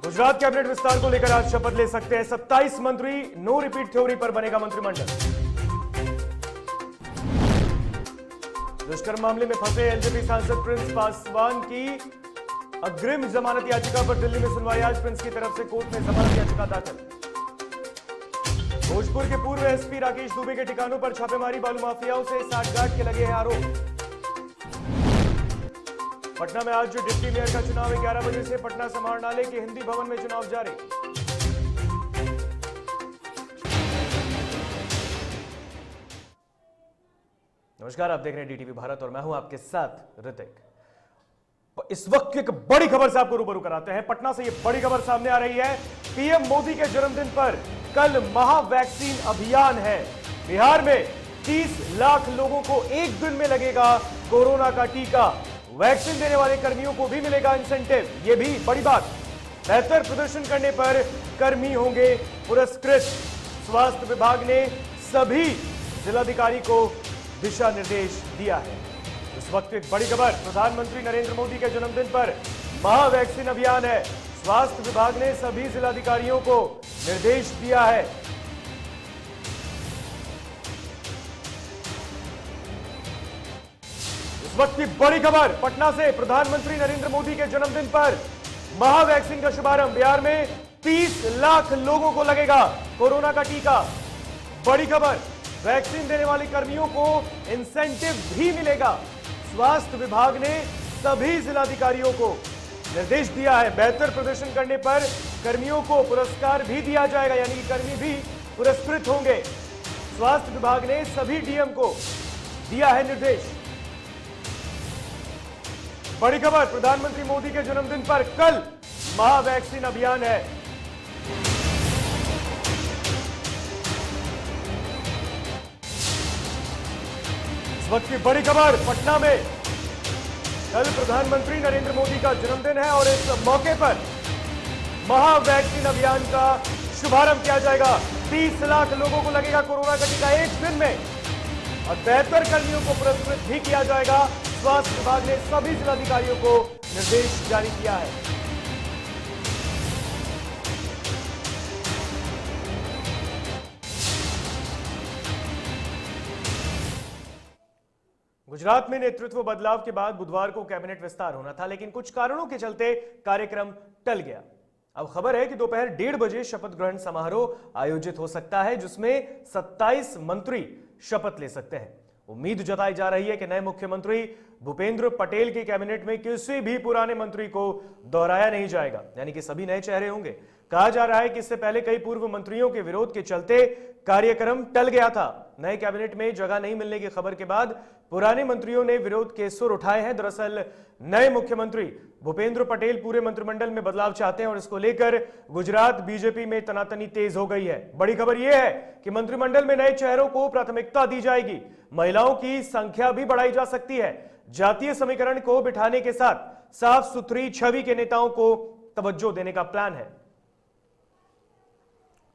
Gujarat cabinet विस्तार को लेकर आज शपथ ले सकते हैं 27 मंत्री। नो रिपीट थ्योरी पर बनेगा मंत्रिमंडल। दुष्कर्म मामले में फंसे एलजेपी सांसद प्रिंस पासवान की अग्रिम जमानत याचिका पर दिल्ली में सुनवाई। आज प्रिंस की तरफ से कोर्ट में जमानत याचिका दाखिल। भोजपुर के पूर्व एसपी राकेश दुबे के ठिकानों पर छापेमारी। बालू माफियाओं से साठगांठ के लगे हैं आरोप। पटना में आज डिप्टी मेयर का चुनाव 11 बजे से पटना समाहरणालय के हिंदी भवन में चुनाव जारी। नमस्कार, आप देख रहे हैं डीटीवी भारत और मैं हूं आपके साथ ऋतिक। इस वक्त एक बड़ी खबर से आपको रूबरू कराते हैं। पटना से यह बड़ी खबर सामने आ रही है। पीएम मोदी के जन्मदिन पर कल महा वैक्सीन अभियान है। बिहार में 30 लाख लोगों को एक दिन में लगेगा कोरोना का टीका। वैक्सीन देने वाले कर्मियों को भी मिलेगा इंसेंटिव। यह भी बड़ी बात। बेहतर प्रदर्शन करने पर कर्मी होंगे पुरस्कृत। स्वास्थ्य विभाग ने सभी जिलाधिकारी को दिशा निर्देश दिया है। इस वक्त एक बड़ी खबर। प्रधानमंत्री नरेंद्र मोदी के जन्मदिन पर महा वैक्सीन अभियान है। स्वास्थ्य विभाग ने सभी जिलाधिकारियों को निर्देश दिया है। इस वक्त की बड़ी खबर पटना से। प्रधानमंत्री नरेंद्र मोदी के जन्मदिन पर महा वैक्सीन का शुभारंभ। बिहार में 30 लाख लोगों को लगेगा कोरोना का टीका। बड़ी खबर। वैक्सीन देने वाले कर्मियों को इंसेंटिव भी मिलेगा। स्वास्थ्य विभाग ने सभी जिलाधिकारियों को निर्देश दिया है। बेहतर प्रदर्शन करने पर कर्मियों को पुरस्कार भी दिया जाएगा, यानी कि कर्मी भी पुरस्कृत होंगे। स्वास्थ्य विभाग ने सभी डीएम को दिया है निर्देश। बड़ी खबर। प्रधानमंत्री मोदी के जन्मदिन पर कल महा वैक्सीन अभियान है। इस वक्त की बड़ी खबर पटना में। कल प्रधानमंत्री नरेंद्र मोदी का जन्मदिन है और इस मौके पर महा वैक्सीन अभियान का शुभारंभ किया जाएगा। 30 लाख लोगों को लगेगा कोरोना का टीका एक दिन में और बेहतर कर्मियों को पुरस्कृत भी किया जाएगा। स्वास्थ्य विभाग ने सभी जिलाधिकारियों को निर्देश जारी किया है। गुजरात में नेतृत्व बदलाव के बाद बुधवार को कैबिनेट विस्तार होना था, लेकिन कुछ कारणों के चलते कार्यक्रम टल गया। अब खबर है कि दोपहर 1:30 बजे शपथ ग्रहण समारोह आयोजित हो सकता है, जिसमें 27 मंत्री शपथ ले सकते हैं। उम्मीद जताई जा रही है कि नए मुख्यमंत्री भूपेंद्र पटेल की कैबिनेट में किसी भी पुराने मंत्री को दोहराया नहीं जाएगा, यानी कि सभी नए चेहरे होंगे। कहा जा रहा है कि इससे पहले कई पूर्व मंत्रियों के विरोध के चलते कार्यक्रम टल गया था। नए कैबिनेट में जगह नहीं मिलने की खबर के बाद पुराने मंत्रियों ने विरोध के सुर उठाए हैं। दरअसल नए मुख्यमंत्री भूपेंद्र पटेल पूरे मंत्रिमंडल में बदलाव चाहते हैं और इसको लेकर गुजरात बीजेपी में तनातनी तेज हो गई है। बड़ी खबर यह है कि मंत्रिमंडल में नए चेहरों को प्राथमिकता दी जाएगी। महिलाओं की संख्या भी बढ़ाई जा सकती है। जातीय समीकरण को बिठाने के साथ साफ सुथरी छवि के नेताओं को तवज्जो देने का प्लान है।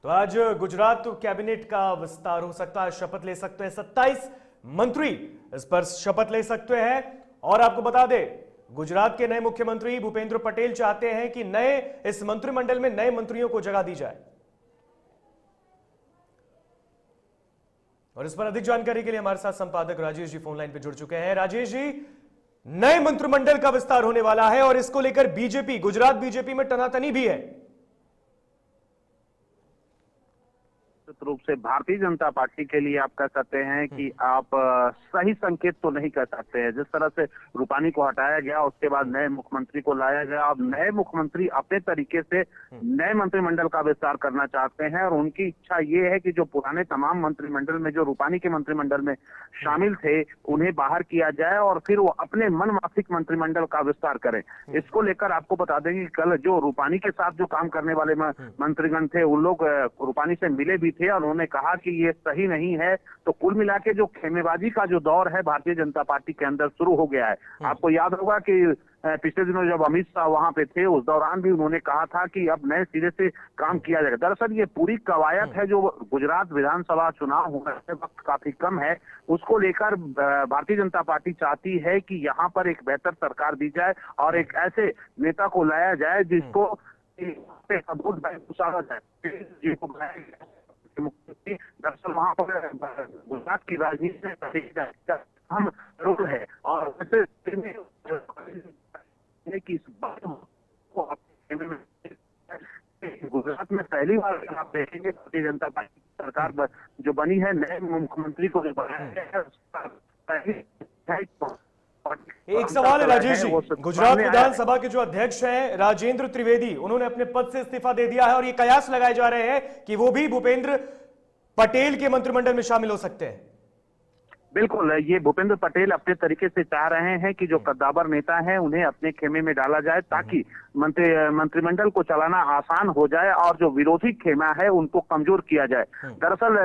तो आज गुजरात कैबिनेट का विस्तार हो सकता है। शपथ ले सकते हैं 27 मंत्री, इस पर शपथ ले सकते हैं। और आपको बता दें, गुजरात के नए मुख्यमंत्री भूपेंद्र पटेल चाहते हैं कि इस मंत्रिमंडल में नए मंत्रियों को जगह दी जाए। और इस पर अधिक जानकारी के लिए हमारे साथ संपादक राजेश जी फोन लाइन पे जुड़ चुके हैं। राजेश जी, नए मंत्रिमंडल का विस्तार होने वाला है और इसको लेकर गुजरात बीजेपी में टनाटनी भी है। रूप से भारतीय जनता पार्टी के लिए आप कह सकते हैं कि आप सही संकेत तो नहीं कह सकते हैं। जिस तरह से रूपानी को हटाया गया, उसके बाद नए मुख्यमंत्री को लाया गया। अब नए मुख्यमंत्री अपने तरीके से नए मंत्रिमंडल का विस्तार करना चाहते हैं और उनकी इच्छा ये है कि जो पुराने तमाम मंत्रिमंडल में, जो रूपानी के मंत्रिमंडल में शामिल थे, उन्हें बाहर किया जाए और फिर वो अपने मनमाफिक मंत्रिमंडल का विस्तार करें। इसको लेकर आपको बता दें कि कल जो रूपानी के साथ जो काम करने वाले मंत्रीगण थे, उन लोग रूपानी से मिले भी थे और उन्होंने कहा कि ये सही नहीं है। तो कुल मिला के जो खेमेबाजी का जो दौर है भारतीय जनता पार्टी के अंदर शुरू हो गया है। आपको याद होगा कि पिछले दिनों जब अमित शाह वहां पे थे, उस दौरान भी उन्होंने कहा था कि अब नए सिरे से काम किया जाएगा। दरअसल ये पूरी कवायद है जो गुजरात विधानसभा चुनाव होने से वक्त काफी कम है, उसको लेकर भारतीय जनता पार्टी चाहती है कि यहाँ पर एक बेहतर सरकार दी जाए और एक ऐसे नेता को लाया जाए जिसको वोट बैंक उछाला जाए जी को बनाया गया मुख्यमंत्री। दरअसल वहां पर गुजरात की राजनीति में अहम रोल है और वैसे कि इस बात को गुजरात में पहली बार अगर आप देखेंगे भारतीय जनता पार्टी की सरकार जो बनी है, नए मुख्यमंत्री को जो बनाया गया है। एक सवाल है राजेश जी, गुजरात विधानसभा के जो अध्यक्ष हैं राजेंद्र त्रिवेदी, उन्होंने अपने पद से इस्तीफा दे दिया है और ये कयास लगाए जा रहे हैं कि वो भी भूपेंद्र पटेल के मंत्रिमंडल में शामिल हो सकते हैं। बिल्कुल, ये भूपेंद्र पटेल अपने तरीके से चाह रहे हैं कि जो कद्दावर नेता हैं उन्हें अपने खेमे में डाला जाए ताकि मंत्रिमंडल को चलाना आसान हो जाए और जो विरोधी खेमा है उनको कमजोर किया जाए। दरअसल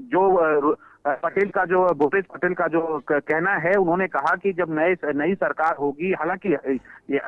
जो पटेल का जो भूपेश पटेल का जो कहना है, उन्होंने कहा कि जब नई सरकार होगी, हालांकि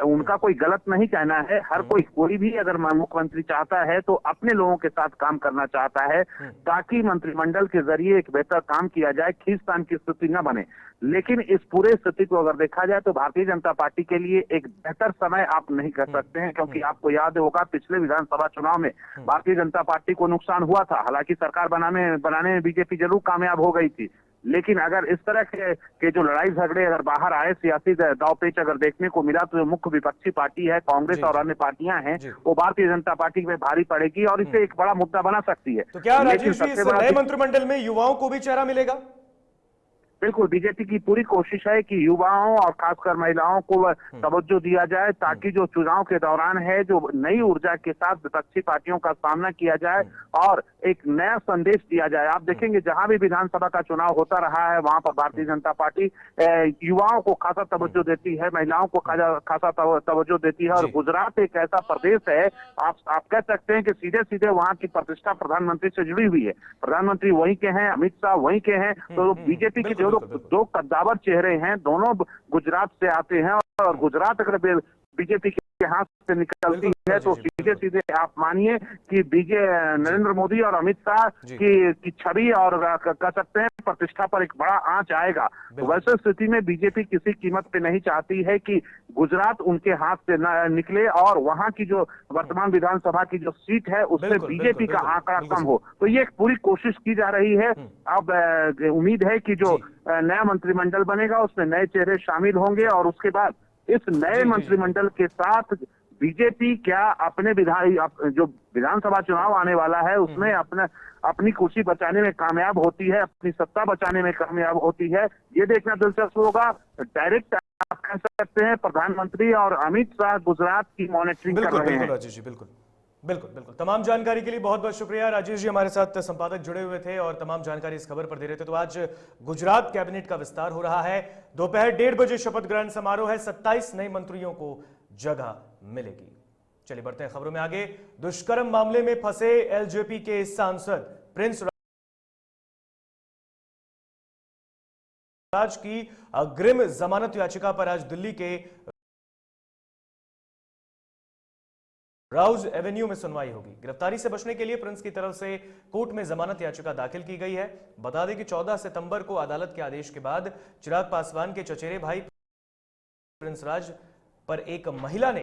उनका कोई गलत नहीं कहना है, हर कोई भी अगर मुख्यमंत्री चाहता है तो अपने लोगों के साथ काम करना चाहता है ताकि मंत्रिमंडल के जरिए एक बेहतर काम किया जाए, खींचतान की स्थिति न बने। लेकिन इस पूरे स्थिति को अगर देखा जाए तो भारतीय जनता पार्टी के लिए एक बेहतर समय आप नहीं कर सकते हैं, क्योंकि आपको याद होगा पिछले विधानसभा चुनाव में भारतीय जनता पार्टी को नुकसान हुआ था। हालांकि सरकार बनाने में बीजेपी जरूर कामयाब हो गई थी, लेकिन अगर इस तरह के जो लड़ाई झगड़े अगर बाहर आए, सियासी दांवपेच अगर देखने को मिला, तो जो मुख्य विपक्षी पार्टी है कांग्रेस और अन्य पार्टियां हैं, वो भारतीय जनता पार्टी में भारी पड़ेगी और इसे एक बड़ा मुद्दा बना सकती है। तो क्या राजेश जी इस नए मंत्रिमंडल में युवाओं को भी चेहरा मिलेगा? बिल्कुल, बीजेपी की पूरी कोशिश है कि युवाओं और खासकर महिलाओं को तवज्जो दिया जाए ताकि जो चुनाव के दौरान है जो नई ऊर्जा के साथ विपक्षी पार्टियों का सामना किया जाए और एक नया संदेश दिया जाए। आप देखेंगे जहां भी विधानसभा का चुनाव होता रहा है वहां पर भारतीय जनता पार्टी युवाओं को खासा तवज्जो देती है, महिलाओं को खासा तवज्जो देती है। और गुजरात एक ऐसा प्रदेश है, आप कह सकते हैं कि सीधे सीधे वहां की प्रतिष्ठा प्रधानमंत्री से जुड़ी हुई है। प्रधानमंत्री वहीं के हैं, अमित शाह वहीं के हैं, तो बीजेपी के दो कद्दावर चेहरे हैं, दोनों गुजरात से आते हैं और गुजरात अगर बीजेपी के हाथ से निकलती है तो सीधे सीधे आप मानिए कि नरेंद्र मोदी और अमित शाह की छवि और कह सकते हैं प्रतिष्ठा पर एक बड़ा आंच आएगा। वैसे स्थिति में बीजेपी किसी कीमत पे नहीं चाहती है कि गुजरात उनके हाथ से निकले और वहां की जो वर्तमान विधानसभा की जो सीट है उसमें बीजेपी का आंकड़ा कम हो। तो ये एक पूरी कोशिश की जा रही है। अब उम्मीद है कि जो नया मंत्रिमंडल बनेगा उसमें नए चेहरे शामिल होंगे और उसके बाद इस नए मंत्रिमंडल के साथ बीजेपी क्या अपने जो विधानसभा चुनाव आने वाला है उसमें अपनी कुर्सी बचाने में कामयाब होती है, अपनी सत्ता बचाने में कामयाब होती है, ये देखना दिलचस्प होगा। डायरेक्ट आप कह सकते हैं प्रधानमंत्री और अमित शाह गुजरात की मॉनिटरिंग कर रहे हैं। राजेश जी बिल्कुल बिल्कुल। तमाम जानकारी के लिए बहुत बहुत शुक्रिया राजेश जी, हमारे साथ संपादक जुड़े हुए थे और तमाम जानकारी इस खबर पर दे रहे थे। तो आज गुजरात कैबिनेट का विस्तार हो रहा है, दोपहर 1:30 बजे शपथ ग्रहण समारोह है, 27 नए मंत्रियों को जगह मिलेगी। चलिए बढ़ते हैं खबरों में आगे। दुष्कर्म मामले में फंसे एलजेपी के सांसद प्रिंस राज की अग्रिम जमानत याचिका पर आज दिल्ली के राउज एवेन्यू में सुनवाई होगी। गिरफ्तारी से बचने के लिए प्रिंस की तरफ से कोर्ट में जमानत याचिका दाखिल की गई है। बता दें कि 14 सितंबर को अदालत के आदेश के बाद चिराग पासवान के चचेरे भाई प्रिंस राज पर एक महिला ने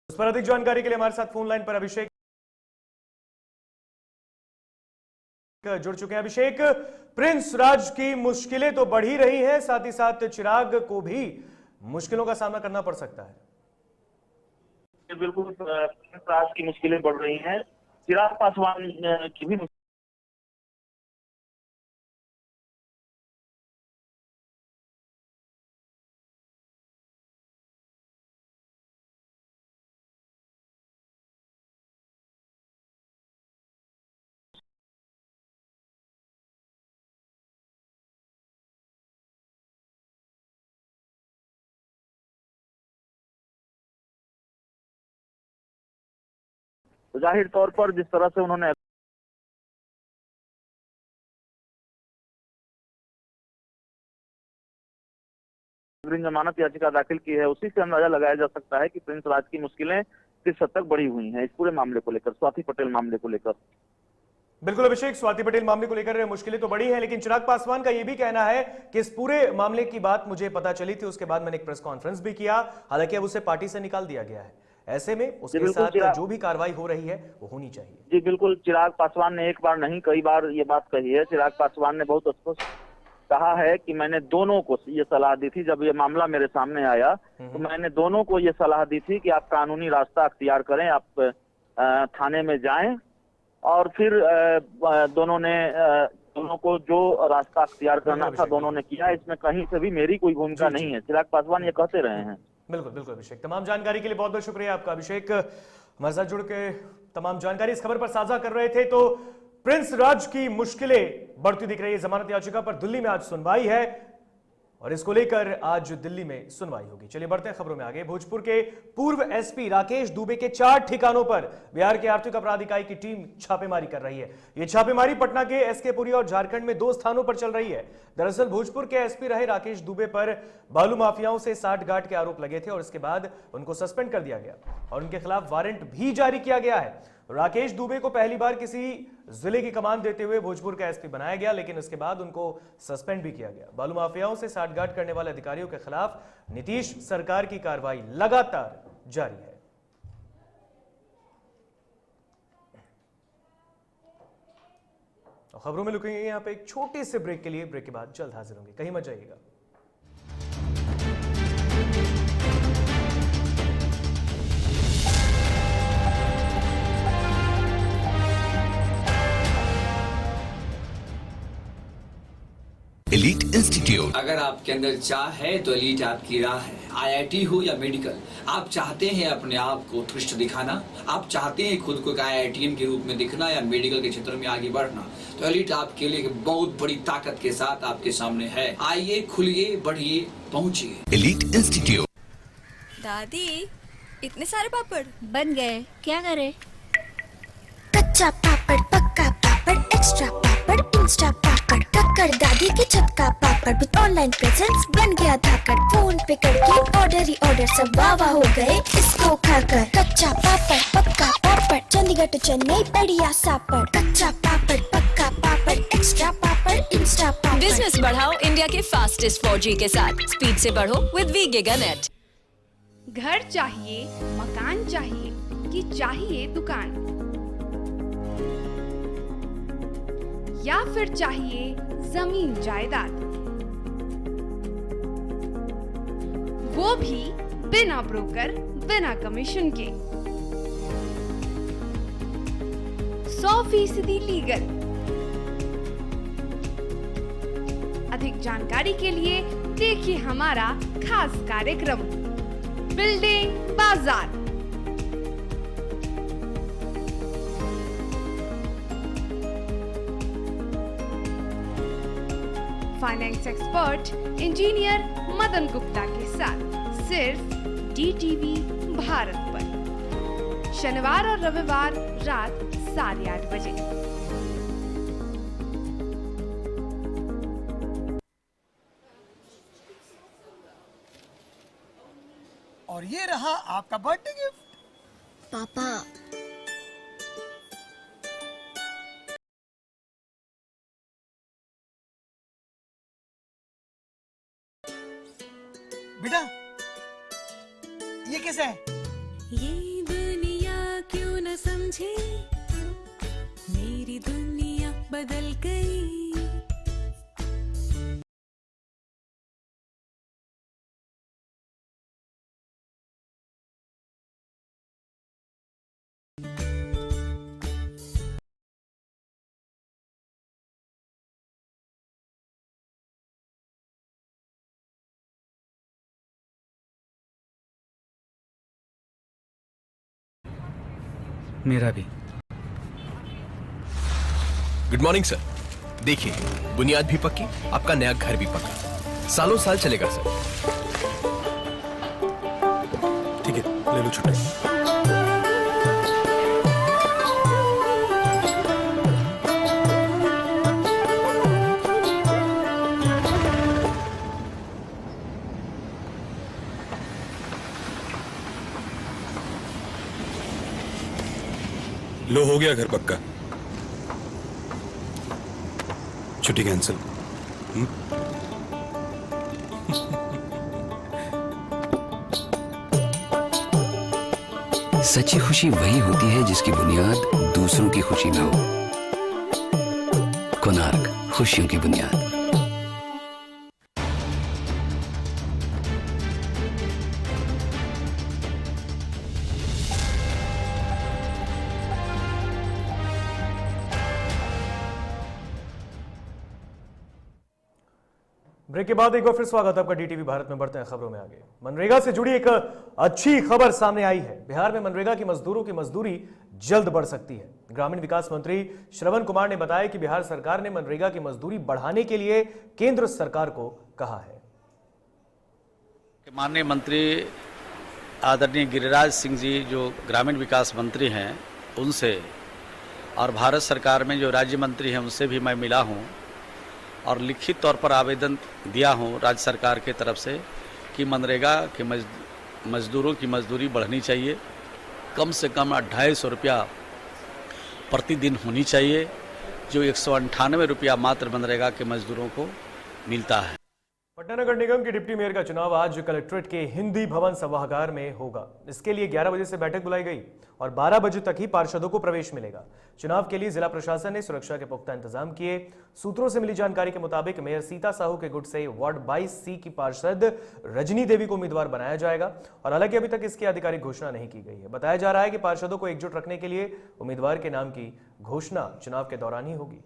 उस पर अधिक जानकारी के लिए हमारे साथ फोन लाइन पर अभिषेक जुड़ चुके हैं। अभिषेक, प्रिंस राज की मुश्किलें तो बढ़ ही रही हैं, साथ ही साथ चिराग को भी मुश्किलों का सामना करना पड़ सकता है। बिल्कुल, प्रिंस राज की मुश्किलें बढ़ रही हैं, चिराग पासवान की भी जाहिर तौर पर जिस तरह से उन्होंने जमानत याचिका दाखिल की है उसी से अंदाजा लगाया जा सकता है कि प्रिंस राज की मुश्किलें प्रतिशत तक बढ़ी हुई हैं इस पूरे मामले को लेकर, स्वाति पटेल मामले को लेकर। बिल्कुल अभिषेक, स्वाति पटेल मामले को लेकर मुश्किलें तो बड़ी हैं, लेकिन चिराग पासवान का यह भी कहना है कि इस पूरे मामले की बात मुझे पता चली थी, उसके बाद मैंने एक प्रेस कॉन्फ्रेंस भी किया, हालांकि अब उसे पार्टी से निकाल दिया गया है। ऐसे में उसके साथ जो भी कार्रवाई हो रही है वो होनी चाहिए। जी बिल्कुल, चिराग पासवान ने एक बार नहीं कई बार ये बात कही है। चिराग पासवान ने बहुत स्पष्ट कहा है कि मैंने दोनों को ये सलाह दी थी, जब ये मामला मेरे सामने आया तो मैंने दोनों को ये सलाह दी थी कि आप कानूनी रास्ता अख्तियार करें, आप थाने में जाएं, और फिर दोनों को जो रास्ता अख्तियार करना था दोनों ने किया। इसमें कहीं से भी मेरी कोई भूमिका नहीं है, चिराग पासवान ये कहते रहे हैं। बिल्कुल बिल्कुल अभिषेक, तमाम जानकारी के लिए बहुत बहुत शुक्रिया आपका। अभिषेक हमारे साथ जुड़ के तमाम जानकारी इस खबर पर साझा कर रहे थे। तो प्रिंस राज की मुश्किलें बढ़ती दिख रही है। जमानत याचिका पर दिल्ली में आज सुनवाई है और इसको लेकर आज दिल्ली में सुनवाई होगी। चलिए बढ़ते हैं खबरों में आगे। भोजपुर के पूर्व एसपी राकेश दुबे के 4 ठिकानों पर बिहार के आर्थिक अपराध इकाई की टीम छापेमारी कर रही है। यह छापेमारी पटना के एसके पुरी और झारखंड में 2 स्थानों पर चल रही है। दरअसल भोजपुर के एसपी रहे राकेश दुबे पर बालू माफियाओं से साठगांठ के आरोप लगे थे और इसके बाद उनको सस्पेंड कर दिया गया और उनके खिलाफ वारंट भी जारी किया गया है। राकेश दुबे को पहली बार किसी जिले की कमान देते हुए भोजपुर का एसपी बनाया गया, लेकिन उसके बाद उनको सस्पेंड भी किया गया। बालू माफियाओं से साठगांठ करने वाले अधिकारियों के खिलाफ नीतीश सरकार की कार्रवाई लगातार जारी है। खबरों में रुकेंगे यहां पे एक छोटे से ब्रेक के लिए। ब्रेक के बाद जल्द हाजिर होंगे, कहीं मत जाइएगा। एलीट इंस्टीट्यूट, अगर आपके अंदर चाह है तो एलीट आपकी राह है। आईआईटी हो या मेडिकल, आप चाहते हैं अपने आप को उत्कृष्ट दिखाना, आप चाहते हैं खुद को एक आईआईटीएन के रूप में दिखना या मेडिकल के क्षेत्र में आगे बढ़ना, तो एलीट आपके लिए एक बहुत बड़ी ताकत के साथ आपके सामने है। आइए, खुलिए, बढ़िए, पहुंचिए। Elite institute. दादी, इतने सारे पापड़ बन गए, क्या करे? कच्चा पापड़, पक्का पापड़, एक्स्ट्रा पापड़, इंस्टा पापड़, टक्कर दादी के छत का पापड़ विद ऑनलाइन प्रेजेंस बन गया धाकड़। फोन पे करके ऑर्डर ही ऑर्डर, सब वाह हो गए इसको खाकर। कच्चा पापड़, पक्का पापड़, चंडीगढ़ to चेन्नई बढ़िया सापड़। कच्चा पापड़, पक्का पापड़, एक्स्ट्रा पापड़, इंस्टा पापड़। बिजनेस बढ़ाओ इंडिया के फास्टेस्ट 4G के साथ। स्पीड से बढ़ो विद वी गिगानेट। घर चाहिए, मकान चाहिए कि चाहिए दुकान, या फिर चाहिए जमीन जायदाद, वो भी बिना ब्रोकर, बिना कमीशन के, 100% लीगल। अधिक जानकारी के लिए देखिए हमारा खास कार्यक्रम बिल्डिंग बाजार। Finance expert engineer Madan Gupta के साथ सिर्फ DTV भारत पर, शनिवार और रविवार रात 8:30 बजे। और ये रहा आपका बर्थडे गिफ्ट। पापा, बेटा ये कैसा है? ये दुनिया क्यों न समझे, मेरी दुनिया बदल गई। मेरा भी। Good morning sir. देखिए, बुनियाद भी पक्की, आपका नया घर भी पक्का, सालों साल चलेगा सर। ठीक है, ले लो छुट्टी। लो हो गया घर पक्का। छुट्टी कैंसिल। सच्ची खुशी वही होती है जिसकी बुनियाद दूसरों की खुशी में हो। कोणार्क, खुशियों की बुनियाद। ब्रेक के बाद एक बार फिर स्वागत है आपका डीटीवी भारत में। बढ़ते हैं खबरों में आगे। मनरेगा से जुड़ी एक अच्छी खबर सामने आई है। बिहार में मनरेगा की मजदूरों की मजदूरी जल्द बढ़ सकती है। ग्रामीण विकास मंत्री श्रवण कुमार ने बताया कि बिहार सरकार ने मनरेगा की मजदूरी बढ़ाने के लिए केंद्र सरकार को कहा है। माननीय मंत्री आदरणीय गिरिराज सिंह जी जो ग्रामीण विकास मंत्री हैं उनसे और भारत सरकार में जो राज्य मंत्री हैं उनसे भी मैं मिला हूं और लिखित तौर पर आवेदन दिया हूं राज्य सरकार के तरफ से कि मनरेगा के मजदूरों की मजदूरी बढ़नी चाहिए। कम से कम 250 रुपया प्रतिदिन होनी चाहिए, जो 198 रुपया मात्र मनरेगा के मजदूरों को मिलता है। पटना नगर निगम के डिप्टी मेयर का चुनाव आज कलेक्ट्रेट के हिंदी भवन सभागार में होगा। इसके लिए 11 बजे से बैठक बुलाई गई और 12 बजे तक ही पार्षदों को प्रवेश मिलेगा। चुनाव के लिए जिला प्रशासन ने सुरक्षा के पुख्ता इंतजाम किए। सूत्रों से मिली जानकारी के मुताबिक मेयर सीता साहू के गुट से वार्ड 22C की पार्षद रजनी देवी को उम्मीदवार बनाया जाएगा और हालांकि अभी तक इसकी आधिकारिक घोषणा नहीं की गई है। बताया जा रहा है कि पार्षदों को एकजुट रखने के लिए उम्मीदवार के नाम की घोषणा चुनाव के दौरान ही होगी।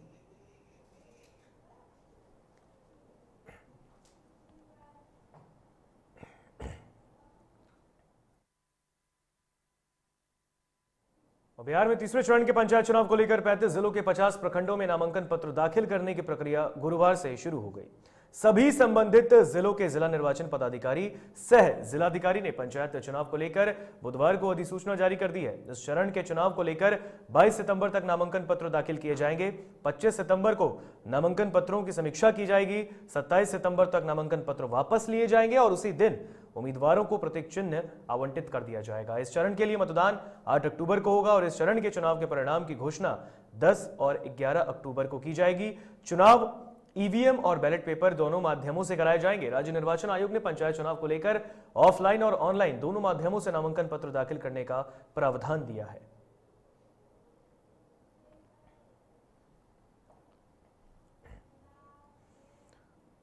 बिहार में तीसरे चरण के पंचायत चुनाव को लेकर 35 जिलों के 50 प्रखंडों में नामांकन पत्र दाखिल करने की प्रक्रिया गुरुवार से शुरू हो गई। सभी संबंधित जिलों के जिला निर्वाचन पदाधिकारी सह जिलाधिकारी ने पंचायत चुनाव को लेकर बुधवार को अधिसूचना जारी कर दी है। इस चरण के चुनाव को लेकर 22 सितंबर तक नामांकन पत्र दाखिल किए जाएंगे। 25 सितंबर को नामांकन पत्रों की समीक्षा की जाएगी। 27 सितंबर तक नामांकन पत्र वापस लिए जाएंगे और उसी दिन उम्मीदवारों को प्रतीक चिन्ह आवंटित कर दिया जाएगा। इस चरण के लिए मतदान 8 अक्टूबर को होगा और इस चरण के चुनाव के परिणाम की घोषणा 10 और 11 अक्टूबर को की जाएगी। चुनाव ईवीएम और बैलेट पेपर दोनों माध्यमों से कराए जाएंगे। राज्य निर्वाचन आयोग ने पंचायत चुनाव को लेकर ऑफलाइन और ऑनलाइन दोनों माध्यमों से नामांकन पत्र दाखिल करने का प्रावधान दिया है।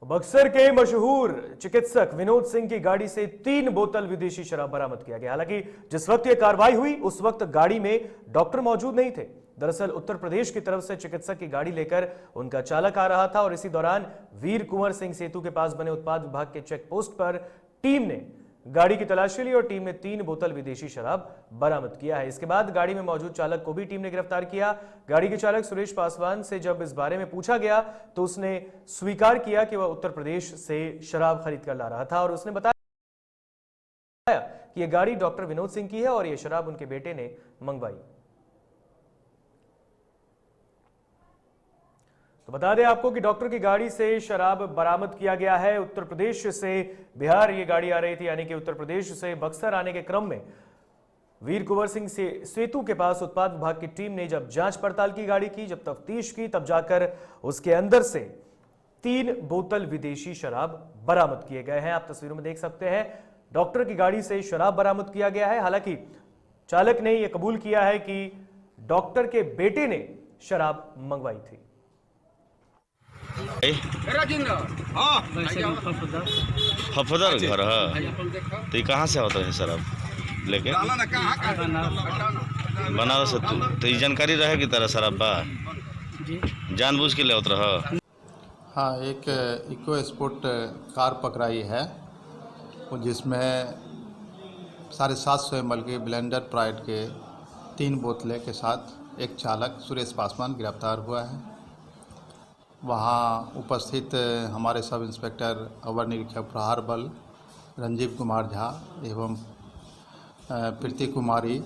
बक्सर के मशहूर चिकित्सक विनोद सिंह की गाड़ी से 3 बोतल विदेशी शराब बरामद किया गया। हालांकि जिस वक्त यह कार्रवाई हुई उस वक्त गाड़ी में डॉक्टर मौजूद नहीं थे। दरअसल उत्तर प्रदेश की तरफ से चिकित्सक की गाड़ी लेकर उनका चालक आ रहा था और इसी दौरान वीर कुंवर सिंह सेतु के पास बने उत्पाद विभाग के चेक पोस्ट पर टीम ने गाड़ी की तलाशी ली और टीम ने 3 बोतल विदेशी शराब बरामद किया है। इसके बाद गाड़ी में मौजूद चालक को भी टीम ने गिरफ्तार किया। गाड़ी के चालक सुरेश पासवान से जब इस बारे में पूछा गया तो उसने स्वीकार किया कि वह उत्तर प्रदेश से शराब खरीद कर ला रहा था और उसने बताया कि यह गाड़ी डॉक्टर विनोद सिंह की है और यह शराब उनके बेटे ने मंगवाई। तो बता दें आपको कि डॉक्टर की गाड़ी से शराब बरामद किया गया है। उत्तर प्रदेश से बिहार ये गाड़ी आ रही थी, यानी कि उत्तर प्रदेश से बक्सर आने के क्रम में वीर कुंवर सिंह सेतु के पास उत्पाद विभाग की टीम ने जब जांच पड़ताल की गाड़ी की, जब तफ्तीश की, तब जाकर उसके अंदर से 3 बोतल विदेशी शराब बरामद किए गए हैं। आप तस्वीरों में देख सकते हैं डॉक्टर की गाड़ी से शराब बरामद किया गया है। हालांकि चालक ने यह कबूल किया है कि डॉक्टर के बेटे ने शराब मंगवाई थी। फफदर घर है तो ये कहाँ से होता है शराब लेके बनारस से? तो ये जानकारी रहे कि तरह शराब बा जानबूझ के ले उतर? हाँ, एक इको स्पोर्ट कार पकड़ाई है जिसमें 750 ml के ब्लेंडर प्राइड के 3 बोतलें के साथ एक चालक सुरेश पासवान गिरफ्तार हुआ है। वहाँ उपस्थित हमारे सब इंस्पेक्टर अवर निरीक्षक प्रहार बल रंजीव कुमार झा एवं प्रीति कुमारी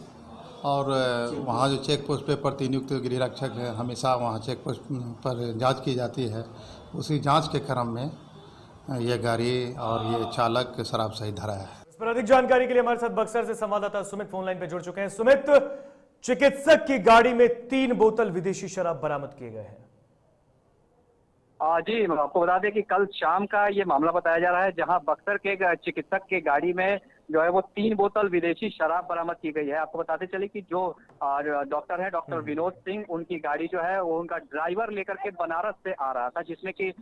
और वहाँ जो चेक पोस्ट पे प्रतिनियुक्त गृह रक्षक है, हमेशा वहाँ चेक पोस्ट पर जांच की जाती है। उसी जांच के क्रम में ये गाड़ी और ये चालक शराब सही धरा है। इस पर अधिक जानकारी के लिए हमारे साथ बक्सर से संवाददाता सुमित फोन लाइन पे जुड़ चुके हैं। सुमित, चिकित्सक की गाड़ी में 3 बोतल विदेशी शराब बरामद किए गए हैं। जी, आपको बता दें कि कल शाम का ये मामला बताया जा रहा है, जहां बक्सर के चिकित्सक के गाड़ी में जो है वो 3 बोतल विदेशी शराब बरामद की गई है। आपको बताते चले कि जो डॉक्टर है, डॉक्टर विनोद सिंह, उनकी गाड़ी जो है वो उनका ड्राइवर लेकर के बनारस से आ रहा था, जिसमें कि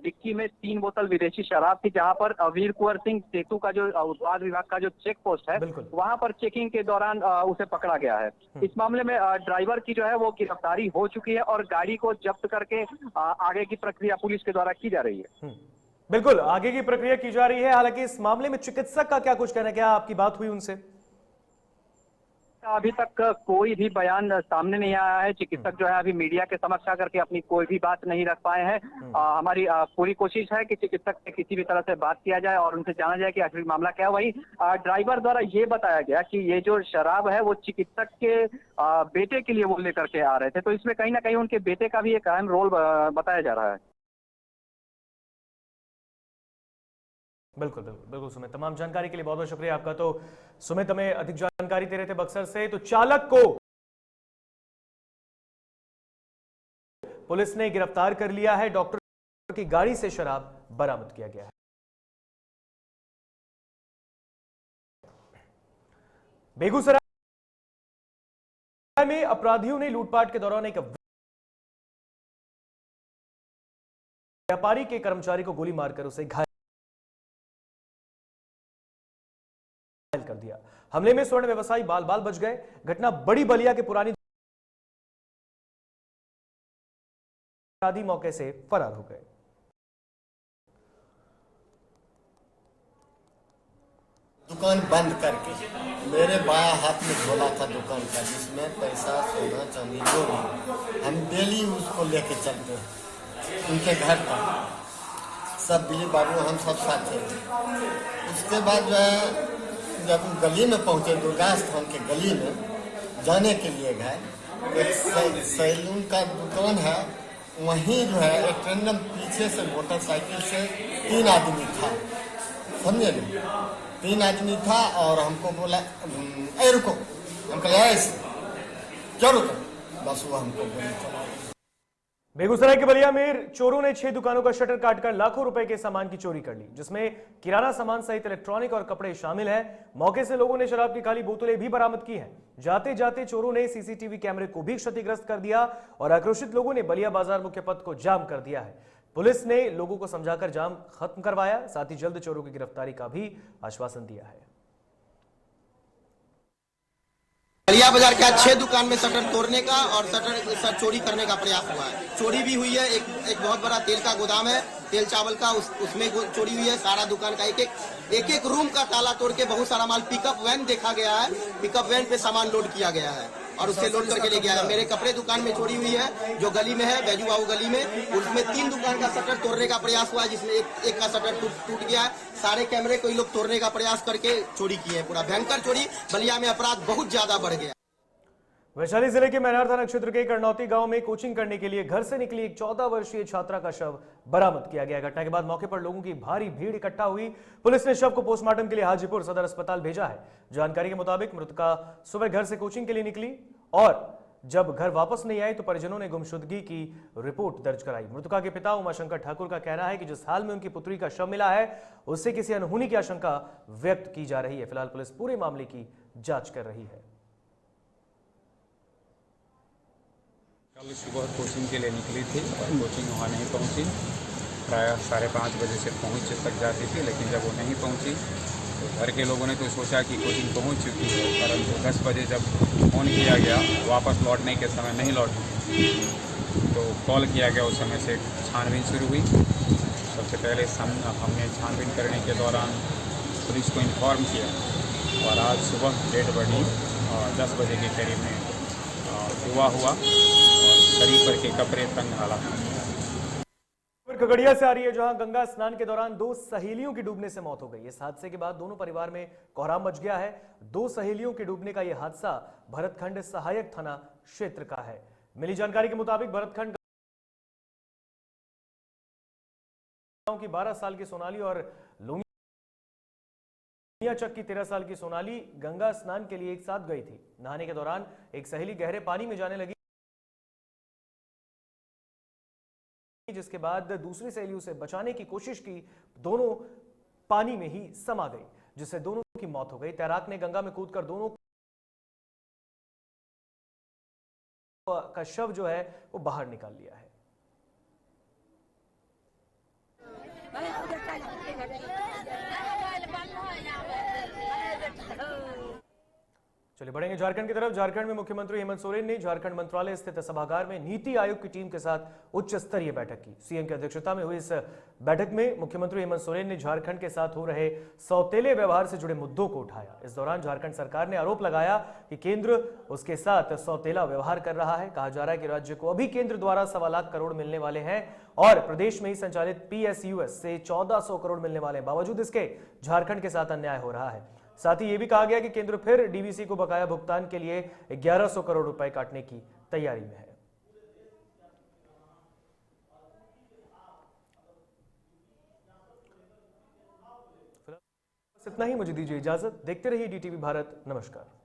डिक्की में 3 बोतल विदेशी शराब थी। जहां पर वीर कुंवर सिंह सेतु का जो उत्पाद विभाग का जो चेक पोस्ट है, वहां पर चेकिंग के दौरान उसे पकड़ा गया है। इस मामले में ड्राइवर की जो है वो गिरफ्तारी हो चुकी है और गाड़ी को जब्त करके आगे की प्रक्रिया पुलिस के द्वारा की जा रही है। बिल्कुल, आगे की प्रक्रिया की जा रही है। हालांकि इस मामले में चिकित्सक का क्या कुछ कहना है, क्या आपकी बात हुई उनसे? अभी तक कोई भी बयान सामने नहीं आया है। चिकित्सक जो है अभी मीडिया के समक्ष आकर के अपनी कोई भी बात नहीं रख पाए हैं। हमारी पूरी कोशिश है कि चिकित्सक से किसी भी तरह से बात किया जाए और उनसे जाना जाए कि आखिर मामला क्या है। वही ड्राइवर द्वारा ये बताया गया कि ये जो शराब है वो चिकित्सक के बेटे के लिए वो लेकर के आ रहे थे, तो इसमें कहीं ना कहीं उनके बेटे का भी एक अहम रोल बताया जा रहा है। बिल्कुल बिल्कुल बिल्कुल सुमित, तमाम जानकारी के लिए बहुत बहुत शुक्रिया आपका। तो सुमित हमें अधिक जानकारी दे रहे थे बक्सर से। तो चालक को पुलिस ने गिरफ्तार कर लिया है, डॉक्टर की गाड़ी से शराब बरामद किया गया है। बेगूसराय में अपराधियों ने लूटपाट के दौरान एक व्यापारी के कर्मचारी को गोली मारकर उसे घायल कर दिया। हमले में स्वर्ण व्यवसायी बाल बाल बच गए। घटना बड़ी बलिया के पुरानी अपराधी मौके से फरार हो गए। दुकान बंद करके मेरे बाया हाथ में झोला था दुकान का, जिसमें पैसा, सोना, चांदी जो भी, हम डेली उसको लेके चलते हैं उनके घर पर। सब बिली बाबू हम सब साथ थे। उसके बाद जो है जब गली में पहुंचे, दुर्गा स्थान के गली में जाने के लिए गए, एक सैलून का दुकान है, वहीं जो है एक रैंडम पीछे से मोटरसाइकिल से 3 आदमी था, समझे ना, 3 आदमी था और हमको बोला ए रुको, हम कहा ऐसे क्यों रुको, बस वो हमको गोली चला। बेगूसराय के बलिया में चोरों ने 6 दुकानों का शटर काटकर लाखों रुपए के सामान की चोरी कर ली, जिसमें किराना सामान सहित इलेक्ट्रॉनिक और कपड़े शामिल हैं। मौके से लोगों ने शराब की खाली बोतलें भी बरामद की हैं। जाते जाते चोरों ने सीसीटीवी कैमरे को भी क्षतिग्रस्त कर दिया और आक्रोशित लोगों ने बलिया बाजार मुख्य पथ को जाम कर दिया है। पुलिस ने लोगों को समझाकर जाम खत्म करवाया, साथ ही जल्द चोरों की गिरफ्तारी का भी आश्वासन दिया है। बलिया बाजार के 6 दुकान में शटर तोड़ने का और शटर चोरी करने का प्रयास हुआ है। चोरी भी हुई है। एक बहुत बड़ा तेल का गोदाम है, तेल चावल का, उसमें चोरी हुई है। सारा दुकान का एक एक रूम का ताला तोड़ के बहुत सारा माल, पिकअप वैन देखा गया है, पिकअप वैन पे सामान लोड किया गया है और उससे लोड करके ले गया है। मेरे कपड़े दुकान में चोरी हुई है, जो गली में है, बैजू बाबू गली में, उसमें 3 दुकान का शटर तोड़ने का प्रयास हुआ है, जिसमें एक का शटर टूट गया है। सारे कैमरे को लोग तोड़ने का प्रयास करके चोरी किए हैं। पूरा भयंकर चोरी, बलिया में अपराध बहुत ज्यादा बढ़ गया। वैशाली जिले के मैनार थाना क्षेत्र के करनौती गांव में कोचिंग करने के लिए घर से निकली एक 14 वर्षीय छात्रा का शव बरामद किया गया। घटना के बाद मौके पर लोगों की भारी भीड़ इकट्ठा हुई। पुलिस ने शव को पोस्टमार्टम के लिए हाजीपुर सदर अस्पताल भेजा है। जानकारी के मुताबिक मृतका सुबह घर से कोचिंग के लिए निकली और जब घर वापस नहीं आई तो परिजनों ने गुमशुदगी की रिपोर्ट दर्ज कराई। मृतका के पिता उमाशंकर ठाकुर का कहना है कि जिस हाल में उनकी पुत्री का शव मिला है उससे किसी अनहोनी की आशंका व्यक्त की जा रही है। फिलहाल पुलिस पूरे मामले की जांच कर रही है। कल सुबह कोचिंग के लिए निकली थी और कोचिंग वहाँ नहीं पहुँची। प्राय 5:30 बजे से पहुँच तक जाती थी, लेकिन जब वो नहीं पहुँची तो घर के लोगों ने तो सोचा कि कोचिंग पहुँच चुकी है, परंतु 10 बजे जब फ़ोन किया गया वापस लौटने के समय नहीं लौटी तो कॉल किया गया। उस समय से छानबीन शुरू हुई। सबसे पहले हमने छानबीन करने के दौरान पुलिस को इन्फॉर्म किया और आज सुबह डेड बॉडी 10 बजे के करीब में हुआ और शरीर पर के कपड़े तंग हालत में। खगड़िया से आ रही है, जहां गंगा स्नान के दौरान 2 सहेलियों की डूबने से मौत हो गई। इस हादसे के बाद दोनों परिवार में कोहराम मच गया है। 2 सहेलियों के डूबने का यह हादसा भरतखंड सहायक थाना क्षेत्र का है। मिली जानकारी के मुताबिक भरतखंड गांव की 12 साल की सोनाली और लुंगी चक की 13 साल की सोनाली गंगा स्नान के लिए एक साथ गई थी। नहाने के दौरान एक सहेली गहरे पानी में जाने लगी, जिसके बाद दूसरी सहेली उसे बचाने की कोशिश की। दोनों पानी में ही समा गई, जिससे दोनों की मौत हो गई। तैराक ने गंगा में कूदकर दोनों का शव जो है वो बाहर निकाल लिया है। चलिए बढ़ेंगे झारखंड की तरफ। झारखंड में मुख्यमंत्री हेमंत सोरेन ने झारखंड मंत्रालय स्थित सभागार में नीति आयोग की टीम के साथ उच्च स्तरीय बैठक की। सीएम की अध्यक्षता में हुई इस बैठक में मुख्यमंत्री हेमंत सोरेन ने झारखंड के साथ हो रहे सौतेले व्यवहार से जुड़े मुद्दों को उठाया। इस दौरान झारखंड सरकार ने आरोप लगाया कि केंद्र उसके साथ सौतेला व्यवहार कर रहा है। कहा जा रहा है कि राज्य को अभी केंद्र द्वारा 1.25 लाख करोड़ मिलने वाले हैं और प्रदेश में ही संचालित PSUS से 1400 करोड़ मिलने वाले हैं। बावजूद इसके झारखंड के साथ अन्याय हो रहा है। साथ ही यह भी कहा गया कि केंद्र फिर डीवीसी को बकाया भुगतान के लिए 1100 करोड़ रुपए काटने की तैयारी में है। इतना ही, मुझे दीजिए इजाजत। देखते रहिए DTV भारत। नमस्कार।